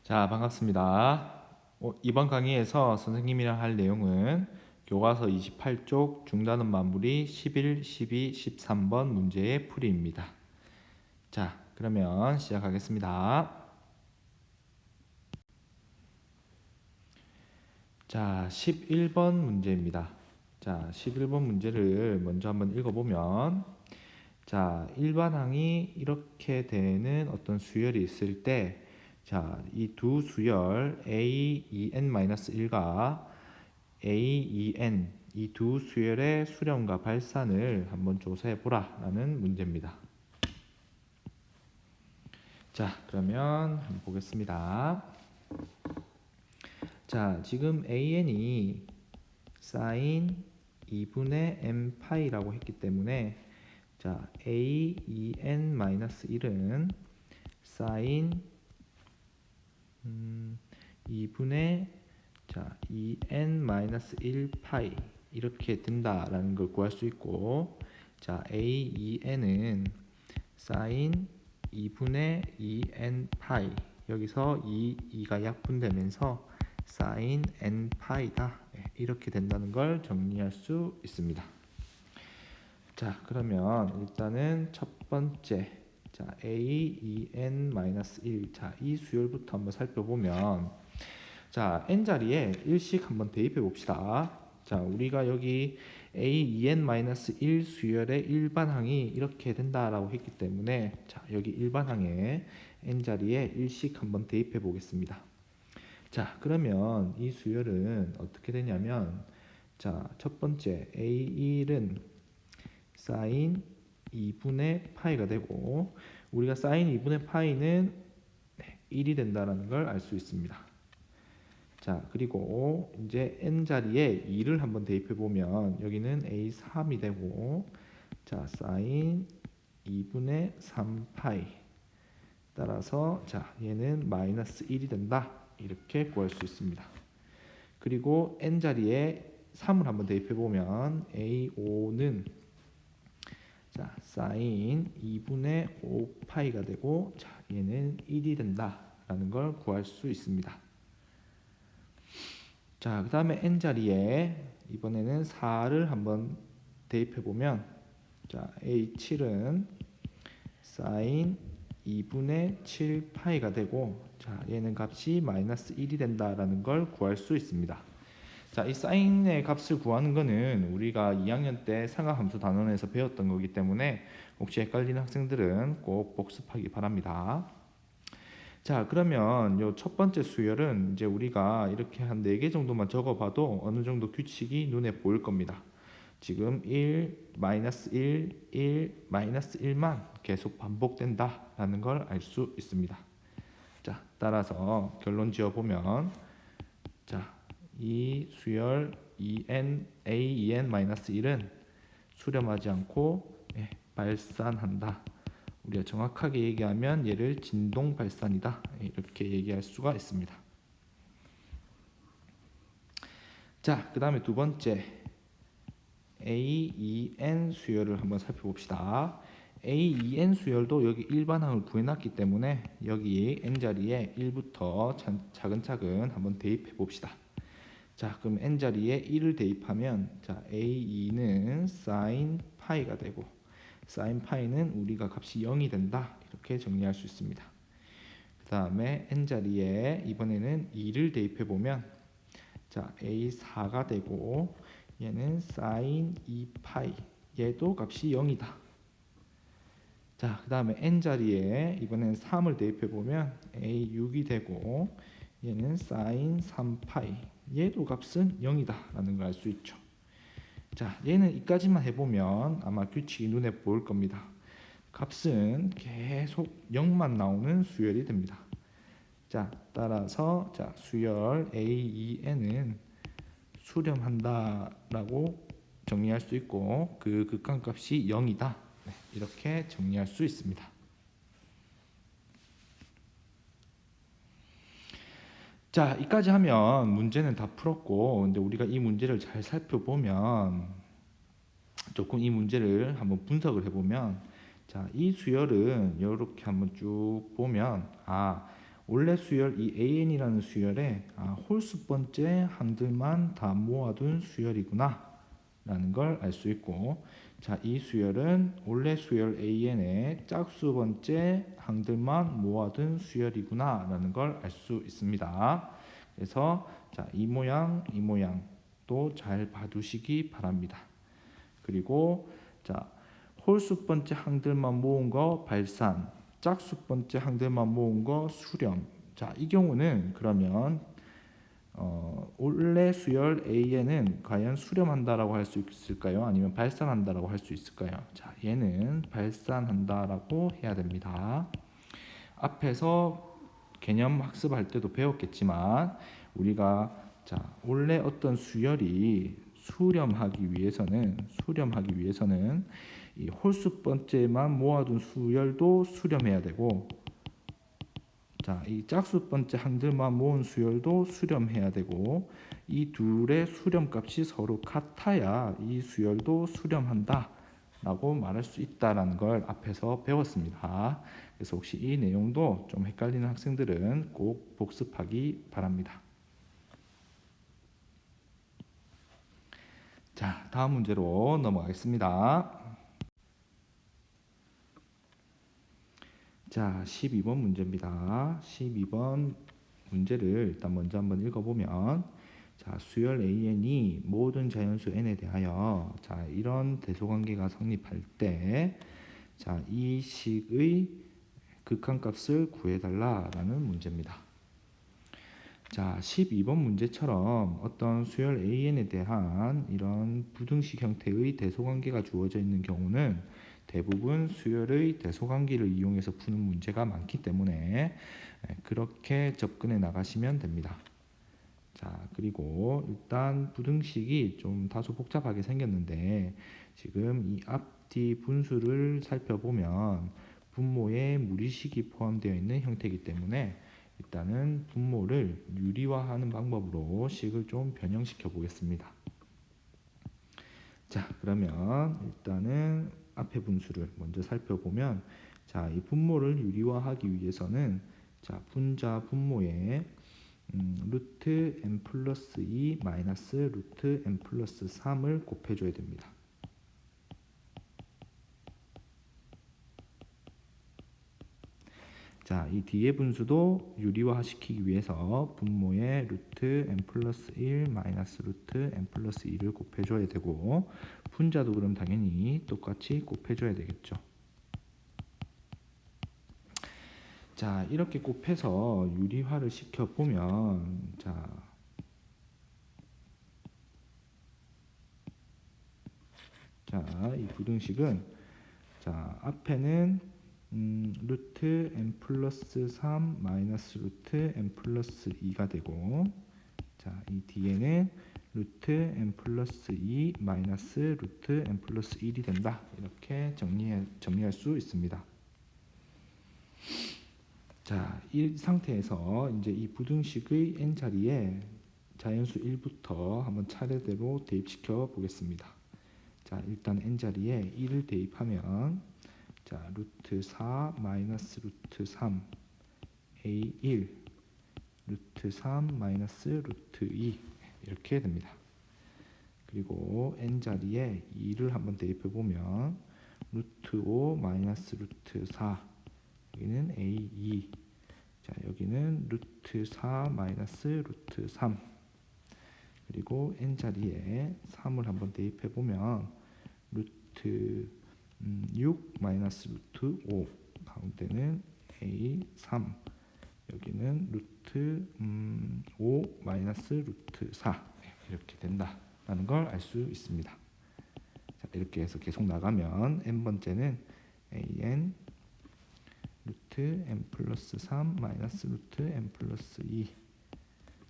자, 반갑습니다. 이번 강의에서 선생님이랑 할 내용은 교과서 28쪽 중단원 마무리 11, 12, 13번 문제의 풀이입니다. 자, 그러면 시작하겠습니다. 자, 11번 문제입니다. 자, 11번 문제를 먼저 한번 읽어보면 자, 일반항이 이렇게 되는 어떤 수열이 있을 때 자, 이 두 수열 A2n-1과 A2n 이 두 수열의 수렴과 발산을 한번 조사해 보라 라는 문제입니다. 자, 그러면 한번 보겠습니다. 자, 지금 AN이 sin 2분의 n파이라고 했기 때문에 자, A2n-1은 sin 2분의 자, 2n-1파이 이렇게 된다라는 걸 구할 수 있고 자, A2n은 sin 2분의 2n파이 여기서 2가 약분되면서 sin n파이다 이렇게 된다는 걸 정리할 수 있습니다. 자, 그러면 일단은 첫 번째 자, A2n-1 자, 이 수열부터 한번 살펴보면 자, n자리에 1씩 한번 대입해 봅시다. 자, 우리가 여기 A2n-1 수열의 일반항이 이렇게 된다라고 했기 때문에 자, 여기 일반항에 n자리에 1씩 한번 대입해 보겠습니다. 자, 그러면 이 수열은 어떻게 되냐면 자, 첫 번째 A1은 sin 2분의 파이가 되고 우리가 sin 2분의 파이는 1이 된다는 걸 알 수 있습니다. 자, 그리고 이제 n자리에 2를 한번 대입해 보면 여기는 A3이 되고 자, sin 2분의 3파이 따라서 자, 얘는 마이너스 1이 된다. 이렇게 구할 수 있습니다. 그리고 n자리에 3을 한번 대입해 보면 A5는 자, sin 2분의 5파이가 되고 자, 얘는 1이 된다라는 걸 구할 수 있습니다. 자, 그 다음에 n자리에 이번에는 4를 한번 대입해 보면 자, A7은 sin 2분의 7파이가 되고 자, 얘는 값이 마이너스 1이 된다라는 걸 구할 수 있습니다. 자, 이 사인의 값을 구하는 거는 우리가 2학년 때 상하함수 단원에서 배웠던 거기 때문에 혹시 헷갈리는 학생들은 꼭 복습하기 바랍니다. 자, 그러면 요 첫 번째 수열은 이제 우리가 이렇게 한 4개 정도만 적어봐도 어느 정도 규칙이 눈에 보일 겁니다. 지금 1, 마이너스 1, 1, 마이너스 1만 계속 반복된다라는 걸 알 수 있습니다. 자, 따라서 결론 지어보면 자, 이 수열 A2n-1은 수렴하지 않고 발산한다. 우리가 정확하게 얘기하면 얘를 진동 발산이다. 이렇게 얘기할 수가 있습니다. 자, 그 다음에 두 번째 A2n 수열을 한번 살펴봅시다. A2n 수열도 여기 일반항을 구해놨기 때문에 여기 n자리에 1부터 차근차근 한번 대입해 봅시다. 자, 그럼 n자리에 1을 대입하면 자, A2는 sin 파이가 되고 sin 파이는 우리가 값이 0이 된다. 이렇게 정리할 수 있습니다. 그 다음에 n자리에 이번에는 2를 대입해 보면 자, A4가 되고 얘는 sin 2파이 얘도 값이 0이다. 자, 그 다음에 n자리에 이번에는 3을 대입해 보면 A6이 되고 얘는 sin 3파이 얘도 값은 0이다 라는 걸 알 수 있죠. 자, 얘는 이까지만 해보면 아마 규칙이 눈에 보일 겁니다. 값은 계속 0만 나오는 수열이 됩니다. 자, 따라서 자, 수열 A2n은 수렴한다라고 정리할 수 있고 그 극한값이 0이다. 이렇게 정리할 수 있습니다. 자, 이까지 하면 문제는 다 풀었고 근데 우리가 이 문제를 잘 살펴보면 조금 이 문제를 한번 분석을 해보면 자, 이 수열은 이렇게 한번 쭉 보면 원래 수열 이 AN이라는 수열에 홀수 번째 항들만 다 모아둔 수열이구나 라는 걸 알 수 있고, 자, 이 수열은 원래 수열 AN의 짝수 번째 항들만 모아둔 수열이구나 라는 걸 알 수 있습니다. 그래서 자, 이 모양도 잘 봐두시기 바랍니다. 그리고 자, 홀수 번째 항들만 모은 거 발산, 짝수 번째 항들만 모은 거 수렴. 자, 이 경우는 그러면 원래 수열 AN은 과연 수렴한다라고 할 수 있을까요? 아니면 발산한다라고 할 수 있을까요? 자, 얘는 발산한다라고 해야 됩니다. 앞에서 개념 학습할 때도 배웠겠지만 우리가 자, 원래 어떤 수열이 수렴하기 위해서는 이 홀수 번째만 모아둔 수열도 수렴해야 되고, 자, 이 짝수 번째 항들만 모은 수열도 수렴해야 되고, 이 둘의 수렴 값이 서로 같아야 이 수열도 수렴한다 라고 말할 수 있다라는 걸 앞에서 배웠습니다. 그래서 혹시 이 내용도 좀 헷갈리는 학생들은 꼭 복습하기 바랍니다. 자, 다음 문제로 넘어가겠습니다. 자, 12번 문제입니다. 12번 문제를 일단 먼저 한번 읽어보면, 자, 수열 AN이 모든 자연수 N에 대하여 자, 이런 대소관계가 성립할 때, 자, 이 식의 극한값을 구해달라라는 문제입니다. 자, 12번 문제처럼 어떤 수열 AN에 대한 이런 부등식 형태의 대소관계가 주어져 있는 경우는 대부분 수열의 대소관계를 이용해서 푸는 문제가 많기 때문에 그렇게 접근해 나가시면 됩니다. 자, 그리고 일단 부등식이 좀 다소 복잡하게 생겼는데, 지금 이 앞뒤 분수를 살펴보면 분모에 무리식이 포함되어 있는 형태이기 때문에 일단은 분모를 유리화하는 방법으로 식을 좀 변형시켜 보겠습니다. 자, 그러면 일단은 앞에 분수를 먼저 살펴보면, 자, 이 분모를 유리화하기 위해서는 자, 분자 분모에 루트 n 플러스 2 마이너스 루트 n 플러스 3을 곱해줘야 됩니다. 자, 이 뒤에 분수도 유리화 시키기 위해서 분모에 루트 n 플러스 1 마이너스 루트 n 플러스 2를 곱해줘야 되고, 분자도 그럼 당연히 똑같이 곱해줘야 되겠죠. 자, 이렇게 곱해서 유리화를 시켜보면, 자, 이 부등식은 자, 앞에는 루트 n 플러스 3 마이너스 루트 n 플러스 2가 되고, 자, 이 뒤에는 루트 n 플러스 2 마이너스 루트 n 플러스 1이 된다. 이렇게 정리할 수 있습니다. 자, 이 상태에서 이제 이 부등식의 n 자리에 자연수 1부터 한번 차례대로 대입시켜 보겠습니다. 자, 일단 n 자리에 1을 대입하면, 자, 루트 4 마이너스 루트 3 A1 루트 3 마이너스 루트 2 이렇게 됩니다. 그리고 n 자리에 2를 한번 대입해 보면 루트 5 마이너스 루트 4, 여기는 A2, 자, 여기는 루트 4 마이너스 루트 3, 그리고 n 자리에 3을 한번 대입해 보면 루트 6 마이너스 루트 5, 가운데는 A3, 여기는 루트 5 마이너스 루트 4 이렇게 된다라는 걸 알 수 있습니다. 자, 이렇게 해서 계속 나가면 n번째는 an 루트 n 플러스 3 마이너스 루트 n 플러스 2,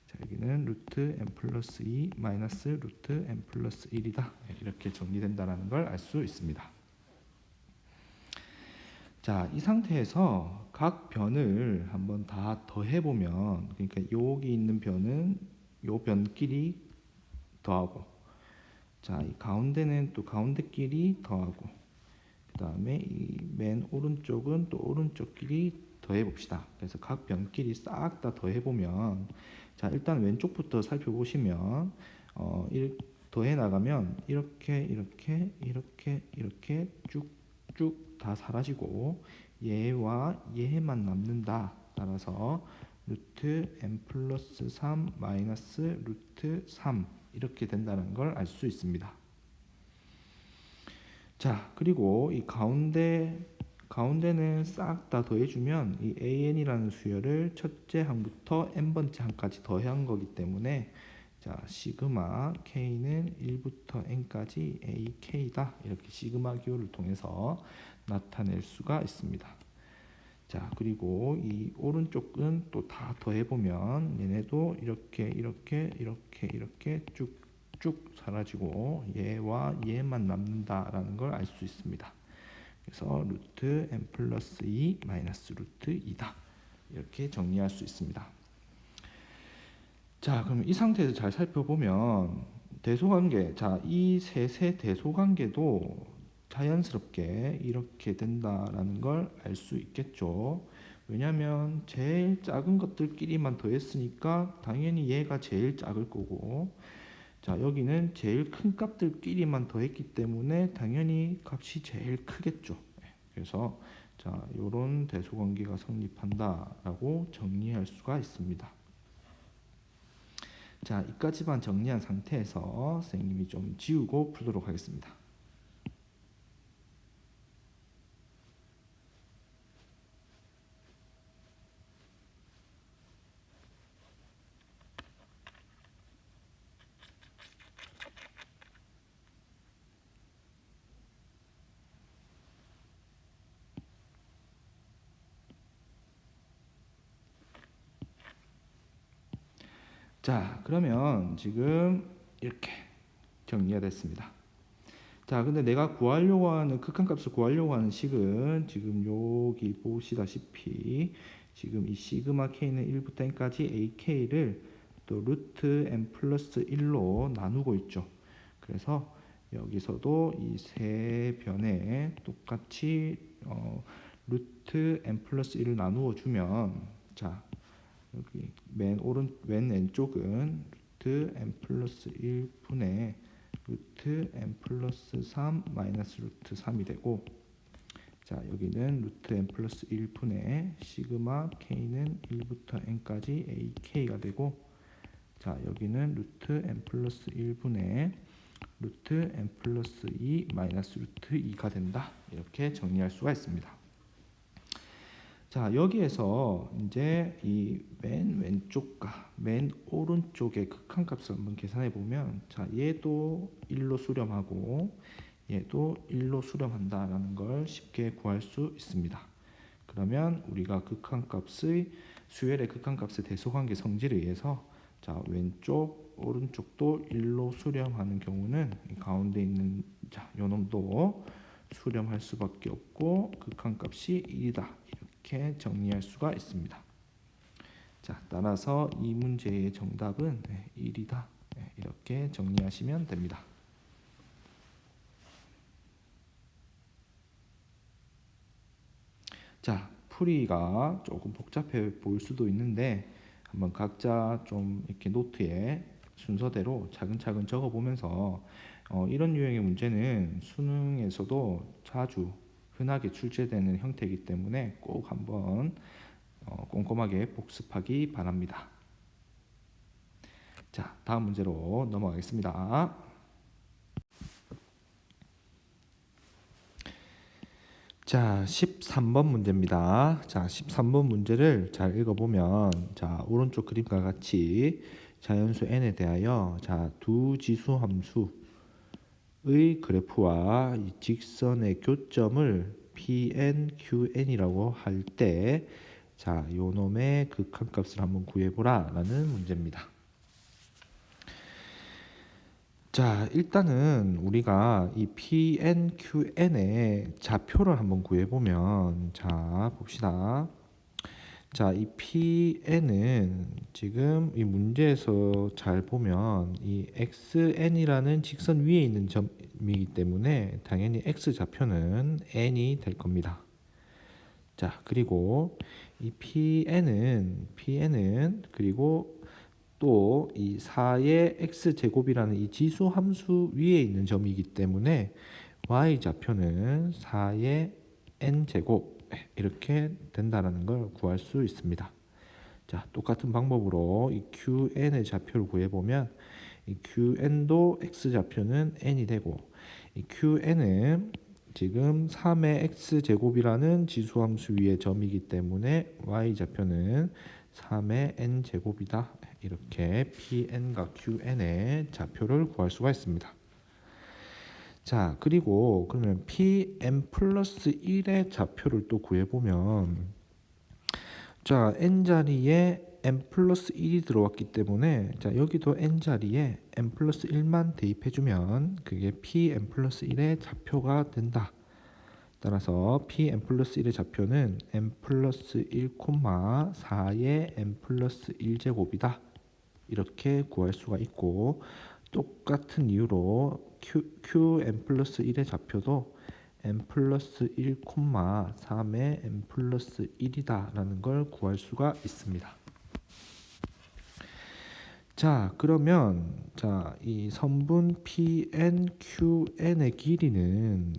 자, 여기는 루트 n 플러스 2 마이너스 루트 n 플러스 1이다. 이렇게 정리된다는 걸 알 수 있습니다. 자, 이 상태에서 각 변을 한번 다 더해보면, 그러니까 여기 있는 변은 요 변끼리 더하고, 자, 이 가운데는 또 가운데끼리 더하고, 그 다음에 이 맨 오른쪽은 또 오른쪽끼리 더해 봅시다. 그래서 각 변끼리 싹 다 더해 보면, 자 일단 왼쪽부터 살펴보시면 더해 나가면 이렇게 쭉쭉 다 사라지고 얘와 얘만 남는다. 따라서 루트 n 플러스 3 마이너스 루트 3 이렇게 된다는 걸 알 수 있습니다. 자, 그리고 이 가운데는 싹 다 더해주면 이 an이라는 수열을 첫째 항부터 n번째 항까지 더한 거기 때문에, 자 시그마 k는 1부터 n까지 ak다. 이렇게 시그마 기호를 통해서 나타낼 수가 있습니다. 자, 그리고 이 오른쪽은 또 다 더해보면 얘네도 이렇게 쭉쭉 사라지고 얘와 얘만 남는다라는 걸 알 수 있습니다. 그래서 루트 n 플러스 2 마이너스 루트 2다. 이렇게 정리할 수 있습니다. 자, 그럼 이 상태에서 잘 살펴보면 대소관계, 자, 이 셋의 대소관계도 자연스럽게 이렇게 된다라는 걸 알 수 있겠죠. 왜냐하면 제일 작은 것들끼리만 더했으니까 당연히 얘가 제일 작을 거고, 자 여기는 제일 큰 값들끼리만 더했기 때문에 당연히 값이 제일 크겠죠. 그래서 자 이런 대소관계가 성립한다라고 정리할 수가 있습니다. 자 이까지만 정리한 상태에서 선생님이 좀 지우고 풀도록 하겠습니다. 자 그러면 지금 이렇게 정리가 됐습니다. 자 근데 내가 구하려고 하는 극한값을 구하려고 하는 식은 지금 여기 보시다시피 지금 이 시그마 k는 1부터 n까지 ak를 또 루트 n 플러스 1로 나누고 있죠. 그래서 여기서도 이 세 변에 똑같이 루트 n 플러스 1을 나누어 주면, 자 여기 맨 왼쪽은 루트 n 플러스 1분의 루트 n 플러스 3 마이너스 루트 3이 되고, 자 여기는 루트 n 플러스 1분의 시그마 k는 1부터 n까지 ak가 되고, 자 여기는 루트 n 플러스 1분의 루트 n 플러스 2 마이너스 루트 2가 된다. 이렇게 정리할 수가 있습니다. 자 여기에서 이제 이 맨 왼쪽과 맨 오른쪽의 극한값을 한번 계산해 보면, 자 얘도 1로 수렴하고 얘도 1로 수렴한다라는 걸 쉽게 구할 수 있습니다. 그러면 우리가 극한값의 수열의 극한값의 대소관계 성질에 의해서 자 왼쪽 오른쪽도 1로 수렴하는 경우는 가운데 있는 자 요놈도 수렴할 수밖에 없고 극한값이 1이다. 이렇게 정리할 수가 있습니다. 자, 따라서 이 문제의 정답은 1이다. 이렇게 정리하시면 됩니다. 자, 풀이가 조금 복잡해 보일 수도 있는데 한번 각자 좀 이렇게 노트에 순서대로 차근차근 적어보면서 이런 유형의 문제는 수능에서도 자주 흔하게 출제되는 형태이기 때문에 꼭 한번 꼼꼼하게 복습하기 바랍니다. 자, 다음 문제로 넘어가겠습니다. 자, 13번 문제입니다. 자, 13번 문제를 잘 읽어보면, 자, 오른쪽 그림과 같이 자연수 n에 대하여 자, 두 지수 함수의 그래프와 이 직선의 교점을 pn, qn이라고 할 때, 자, 요 놈의 극한값을 한번 구해보라 라는 문제입니다. 자, 일단은 우리가 이 pn, qn의 좌표를 한번 구해보면, 자, 봅시다. 자, 이 pn은 지금 이 문제에서 잘 보면 이 xn이라는 직선 위에 있는 점이기 때문에 당연히 x 좌표는 n이 될 겁니다. 자, 그리고 이 PN은 그리고 또 이 4의 x제곱이라는 이 지수 함수 위에 있는 점이기 때문에 y좌표는 4의 n제곱 이렇게 된다는 걸 구할 수 있습니다. 자, 똑같은 방법으로 이 QN의 좌표를 구해보면 이 QN도 x좌표는 n이 되고 이 QN은 지금 3의 x제곱이라는 지수함수 위의 점이기 때문에 y좌표는 3의 n제곱이다. 이렇게 PN과 QN의 좌표를 구할 수가 있습니다. 자, 그리고 그러면 PN 플러스 1의 좌표를 또 구해보면 자, n자리에 n 플러스 1이 들어왔기 때문에 자, 여기도 n자리에 n 플러스 1만 대입해주면 그게 pn 플러스 1의 좌표가 된다. 따라서 pn 플러스 1의 좌표는 n 플러스 1, 4의 n 플러스 1제곱이다. 이렇게 구할 수가 있고 똑같은 이유로 qn 플러스 1의 좌표도 n 플러스 1, 3의 n 플러스 1이다 라는 걸 구할 수가 있습니다. 자, 그러면 자, 이 선분 PNQN의 길이는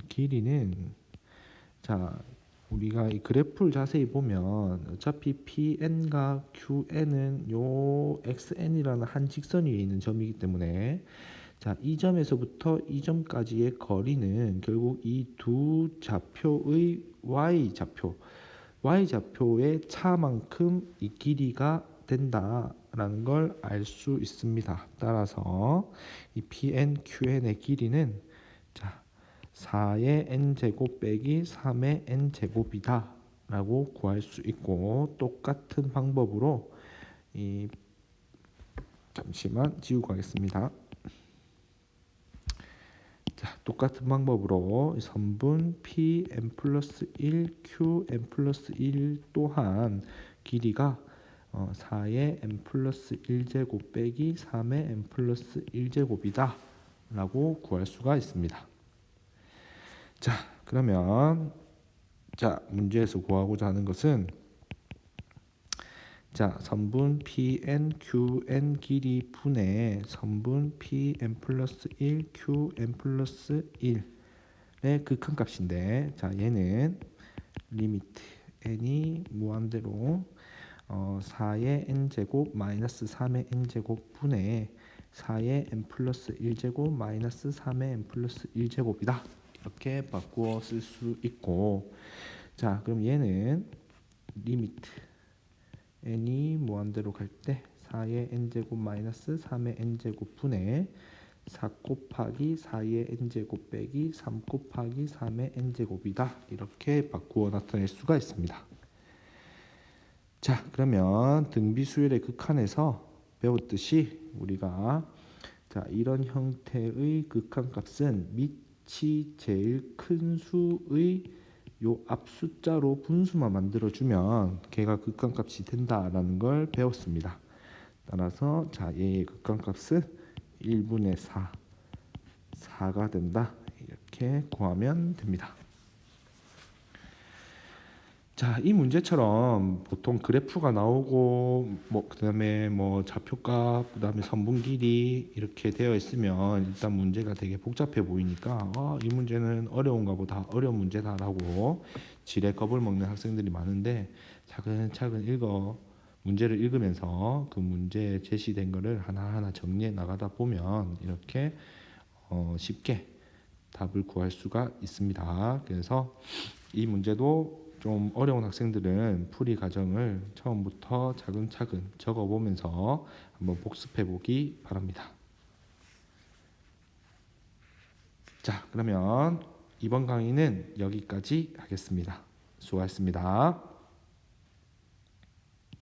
자, 우리가 이 그래프를 자세히 보면 어차피 PN과 QN은 요 XN이라는 한 직선 위에 있는 점이기 때문에 자, 이 점에서부터 이 점까지의 거리는 결국 이 두 좌표의 y좌표의 차만큼 이 길이가 된다라는 걸 알 수 있습니다. 따라서 이 PN, QN의 길이는 자, 4의 n제곱 빼기 3의 n제곱이다 라고 구할 수 있고 똑같은 방법으로 잠시만 지우고 가겠습니다. 자, 똑같은 방법으로 선분 Pn 플러스 1, Qn 플러스 1 또한 길이가 4의 n 플러스 1제곱 빼기 3의 n 플러스 1제곱이다 라고 구할 수가 있습니다. 자, 그러면 자, 문제에서 구하고자 하는 것은 자, 선분 PN, QN 길이 분의 선분 PN 플러스 1, QN 플러스 1의 극한값인데 자, 얘는 리미트 n이 무한대로 4의 n제곱 마이너스 3의 n제곱 분의 4의 n 플러스 1제곱 마이너스 3의 n 플러스 1제곱이다. 이렇게 바꾸어 쓸 수 있고 자, 그럼 얘는 리미트 n이 무한대로 갈 때 4의 n제곱 마이너스 3의 n제곱 분의 4 곱하기 4의 n제곱 빼기 3 곱하기 3의 n제곱이다. 이렇게 바꾸어 나타낼 수가 있습니다. 자, 그러면 등비수열의 극한에서 배웠듯이 우리가 자, 이런 형태의 극한값은 밑이 제일 큰 수의 요 앞 숫자로 분수만 만들어주면 걔가 극한값이 된다라는 걸 배웠습니다. 따라서 자, 얘의 극한값은 1분의 4가 된다. 이렇게 구하면 됩니다. 자, 이 문제처럼 보통 그래프가 나오고 그다음에 좌표값, 그다음에 선분 길이 이렇게 되어 있으면 일단 문제가 되게 복잡해 보이니까 이 문제는 어려운가 보다, 어려운 문제다라고 지레 겁을 먹는 학생들이 많은데 차근차근 문제를 읽으면서 그 문제에 제시된 거를 하나하나 정리해 나가다 보면 이렇게 쉽게 답을 구할 수가 있습니다. 그래서 이 문제도 좀 어려운 학생들은 풀이 과정을 처음부터 차근차근 적어보면서 한번 복습해 보기 바랍니다. 자, 그러면 이번 강의는 여기까지 하겠습니다. 수고하셨습니다.